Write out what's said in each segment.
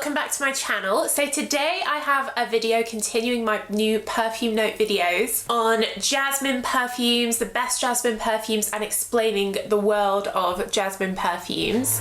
welcome back to my channel. So today I have a video continuing my new perfume note videos on Jasmine perfumes, the best Jasmine perfumes, and explaining the world of Jasmine perfumes.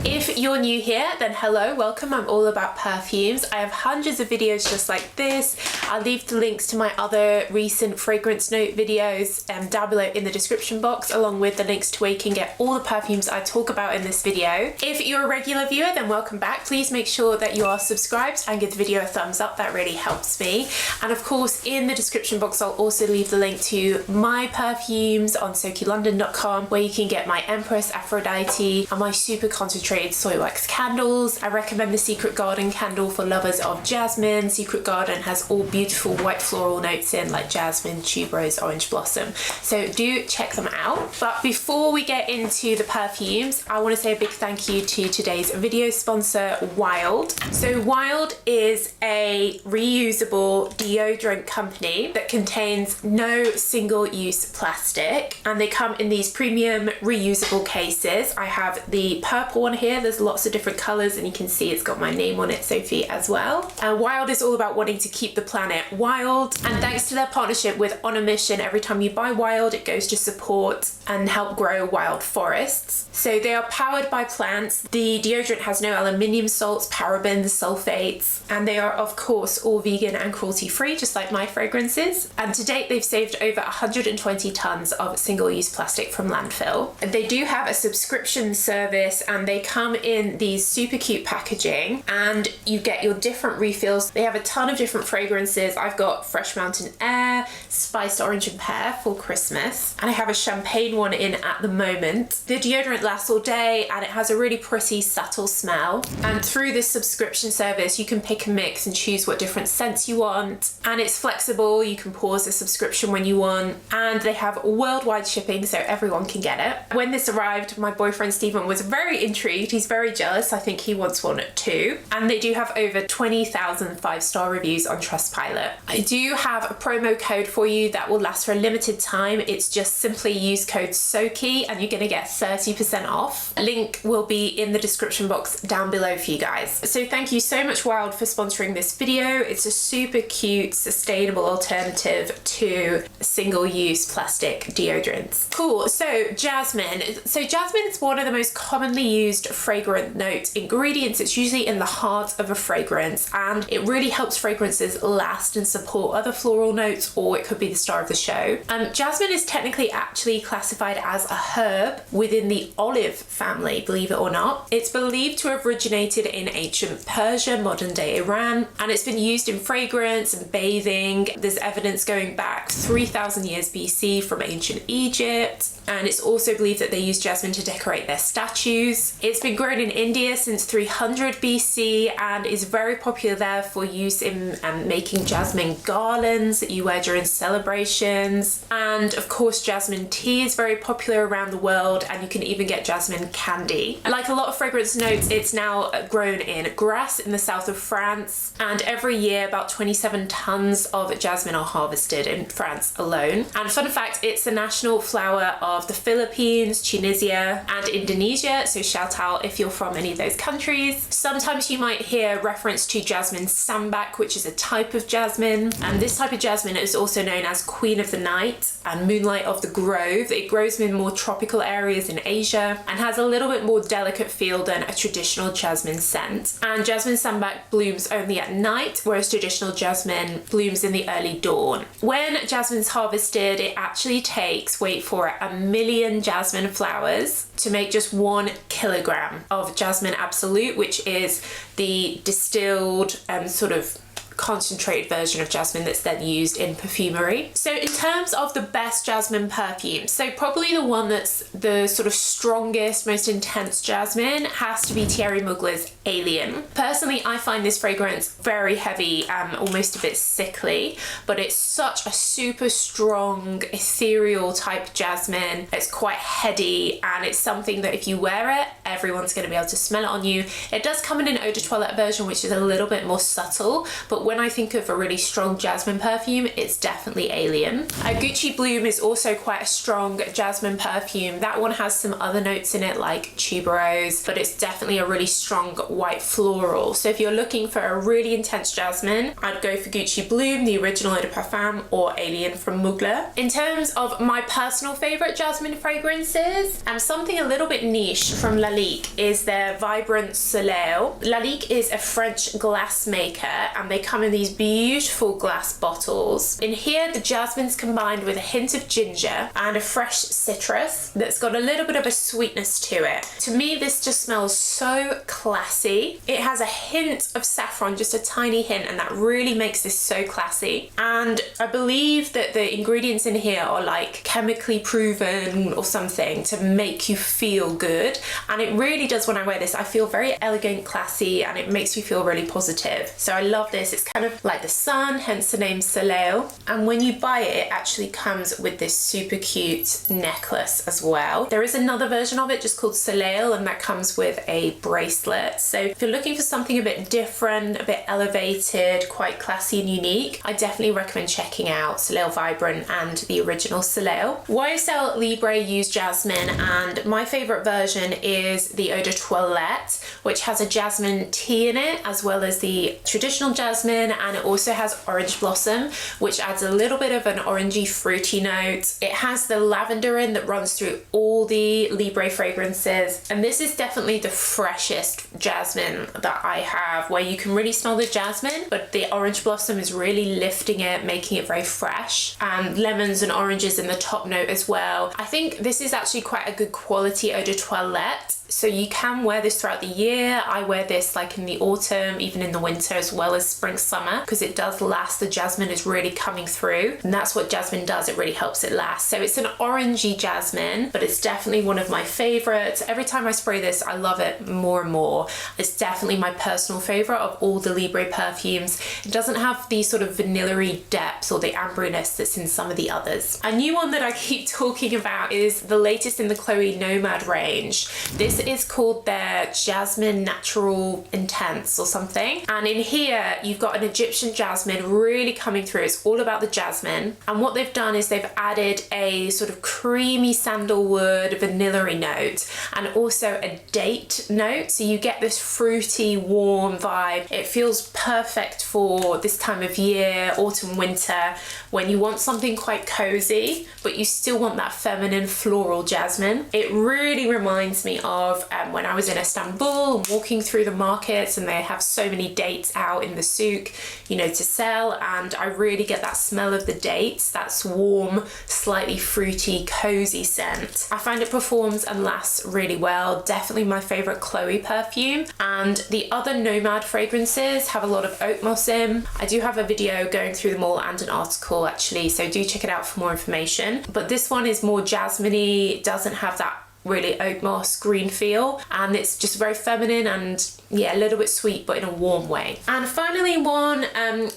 If you're new here, then hello, welcome. I'm all about perfumes. I have hundreds of videos just like this. I'll leave the links to my other recent fragrance note videos down below in the description box, along with the links to where you can get all the perfumes I talk about in this video. If you're a regular viewer, then welcome back. Please make sure that you are subscribed and give the video a thumbs up. That really helps me. And of course, in the description box, I'll also leave the link to my perfumes on SokiLondon.com, where you can get my Empress, Aphrodite, and my super concentrated soy wax candles. I recommend the Secret Garden candle for lovers of jasmine. Secret Garden has all beautiful white floral notes in, like jasmine, tuberose, orange blossom. So do check them out. But before we get into the perfumes, I want to say a big thank you to today's video sponsor, Wild. So Wild is a reusable deodorant company that contains no single-use plastic, and they come in these premium reusable cases. I have the purple one here. There's lots of different colors, and you can see it's got my name on it, Sophie, as well. And Wild is all about wanting to keep the planet wild, and thanks to their partnership with On a Mission, every time you buy Wild, it goes to support and help grow wild forests. So they are powered by plants. The deodorant has no aluminium salts, parabens, sulfates, and they are of course all vegan and cruelty free, just like my fragrances. And to date, they've saved over 120 tons of single-use plastic from landfill. They do have a subscription service, and they come in these super cute packaging, and you get your different refills. They have a ton of different fragrances. I've got Fresh Mountain Air, Spiced Orange and Pear for Christmas, and I have a champagne one in at the moment. The deodorant lasts all day, and it has a really pretty subtle smell. And through this subscription service, you can pick and mix and choose what different scents you want, and it's flexible. You can pause the subscription when you want, and they have worldwide shipping, so everyone can get it. When this arrived, my boyfriend Stephen was very intrigued. He's very jealous. I think he wants one too. And they do have over 20,000 5-star reviews on Trustpilot. I do have a promo code for you that will last for a limited time. It's just simply use code SOKI and you're gonna get 30% off. Link will be in the description box down below for you guys. So thank you so much, Wild, for sponsoring this video. It's a super cute, sustainable alternative to single-use plastic deodorants. Cool. So Jasmine. So Jasmine is one of the most commonly used fragrant note ingredients. It's usually in the heart of a fragrance, and it really helps fragrances last and support other floral notes, or it could be the star of the show. Jasmine is technically actually classified as a herb within the olive family, believe it or not. It's believed to have originated in ancient Persia, modern day Iran, and it's been used in fragrance and bathing. There's evidence going back 3,000 years BC from ancient Egypt, and it's also believed that they used jasmine to decorate their statues. It's been grown in India since 300 BC and is very popular there for use in making jasmine garlands that you wear during celebrations. And of course, jasmine tea is very popular around the world, and you can even get jasmine candy. Like a lot of fragrance notes, it's now grown in Grasse in the south of France, and every year about 27 tons of jasmine are harvested in France alone. And fun fact, it's the national flower of the Philippines, Tunisia, and Indonesia, so shout out if you're from any of those countries. Sometimes you might hear reference to jasmine sambac, which is a type of jasmine, and this type of jasmine is also known as Queen of the Night and Moonlight of the Grove. It grows in more tropical areas in Asia and has a little bit more delicate feel than a traditional jasmine scent. And jasmine sambac blooms only at night, whereas traditional jasmine blooms in the early dawn. When jasmine's harvested, it actually takes, wait for it, 1 million jasmine flowers to make just 1 kilogram of jasmine absolute, which is the distilled sort of concentrated version of jasmine that's then used in perfumery. So in terms of the best jasmine perfume, so probably the one that's the sort of strongest, most intense jasmine has to be Thierry Mugler's Alien. Personally, I find this fragrance very heavy, almost a bit sickly, but it's such a super strong, ethereal type jasmine. It's quite heady, and it's something that if you wear it, everyone's going to be able to smell it on you. It does come in an eau de toilette version, which is a little bit more subtle, but when I think of a really strong jasmine perfume, it's definitely Alien. Gucci Bloom is also quite a strong jasmine perfume. That one has some other notes in it like tuberose, but it's definitely a really strong white floral. So if you're looking for a really intense jasmine, I'd go for Gucci Bloom, the original Eau de Parfum, or Alien from Mugler. In terms of my personal favorite jasmine fragrances, something a little bit niche from Lalique is their Vibrant Soleil. Lalique is a French glass maker and they come in these beautiful glass bottles. In here, the jasmine's combined with a hint of ginger and a fresh citrus that's got a little bit of a sweetness to it. To me, this just smells so classy. It has a hint of saffron, just a tiny hint, and that really makes this so classy. And I believe that the ingredients in here are like chemically proven or something to make you feel good. And it really does, when I wear this, I feel very elegant, classy, and it makes me feel really positive. So I love this. It's kind of like the sun, hence the name Soleil. And when you buy it, it actually comes with this super cute necklace as well. There is another version of it just called Soleil, and that comes with a bracelet. So if you're looking for something a bit different, a bit elevated, quite classy and unique, I definitely recommend checking out Soleil Vibrant and the original Soleil. YSL Libre use jasmine, and my favorite version is the Eau de Toilette, which has a jasmine tea in it as well as the traditional jasmine, and it also has orange blossom, which adds a little bit of an orangey fruity note. It has the lavender in that runs through all the Libre fragrances, and this is definitely the freshest jasmine that I have, where you can really smell the jasmine, but the orange blossom is really lifting it, making it very fresh, and lemons and oranges in the top note as well. I think this is actually quite a good quality Eau de Toilette, so you can wear this throughout the year. I wear this like in the autumn, even in the winter, as well as spring, summer, because it does last. The jasmine is really coming through, and that's what jasmine does. It really helps it last. So it's an orangey jasmine, but it's definitely one of my favorites. Every time I spray this, I love it more and more. It's definitely my personal favorite of all the Libre perfumes. It doesn't have the sort of vanilla-y depth or the amberiness that's in some of the others. A new one that I keep talking about is the latest in the Chloe Nomad range. This is called their Jasmine Natural Intense or something. And in here, you've got an Egyptian jasmine really coming through. It's all about the jasmine. And what they've done is they've added a sort of creamy sandalwood vanilla-y note and also a date note. So you get this fruity, warm vibe. It feels perfect for this time of year, autumn, winter, when you want something quite cozy, but you still want that feminine floral jasmine. It really reminds me of when I was in Istanbul and walking through the markets, and they have so many dates out in the souk, you know, to sell, and I really get that smell of the dates, that's warm, slightly fruity, cozy scent. I find it performs and lasts really well. Definitely my favorite Chloe perfume. And the other Nomad fragrances have a lot of oat moss in. I do have a video going through them all and an article actually, so do check it out for more information. But this one is more jasmine-y, doesn't have that really oat moss green feel, and it's just very feminine and yeah, a little bit sweet, but in a warm way. And finally one,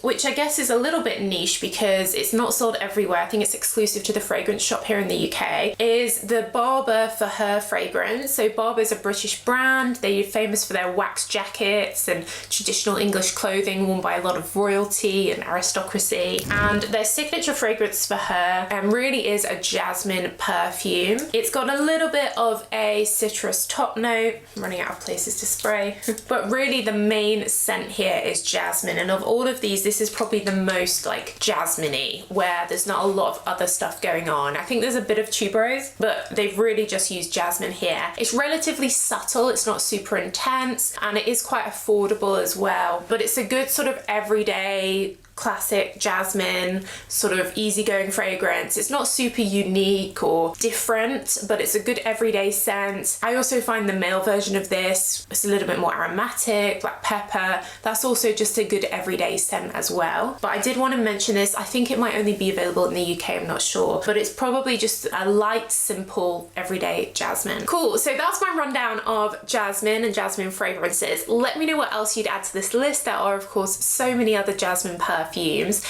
which I guess is a little bit niche because it's not sold everywhere, I think it's exclusive to the fragrance shop here in the UK, is the Barber for Her fragrance. So Barber is a British brand. They're famous for their wax jackets and traditional English clothing worn by a lot of royalty and aristocracy. And their signature fragrance for her really is a jasmine perfume. It's got a little bit of a citrus top note. I'm running out of places to spray. But really the main scent here is jasmine, and of all of these, this is probably the most like jasmine-y, where there's not a lot of other stuff going on. I think there's a bit of tuberose, but they've really just used jasmine here. It's relatively subtle, it's not super intense, and it is quite affordable as well, but it's a good sort of everyday classic jasmine, sort of easygoing fragrance. It's not super unique or different, but it's a good everyday scent. I also find the male version of this, it's a little bit more aromatic, black pepper. That's also just a good everyday scent as well. But I did want to mention this. I think it might only be available in the UK, I'm not sure, but it's probably just a light, simple, everyday jasmine. Cool, so that's my rundown of jasmine and jasmine fragrances. Let me know what else you'd add to this list. There are, of course, so many other jasmine perfumes perfumes.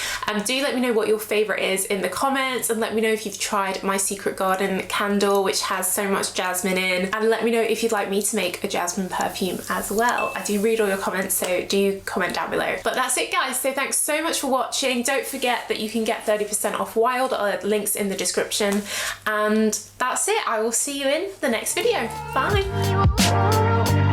Do let me know what your favourite is in the comments, and let me know if you've tried my Secret Garden candle, which has so much jasmine in, and let me know if you'd like me to make a jasmine perfume as well. I do read all your comments, so do comment down below. But that's it guys, so thanks so much for watching. Don't forget that you can get 30% off Wild, links in the description, and that's it. I will see you in the next video. Bye.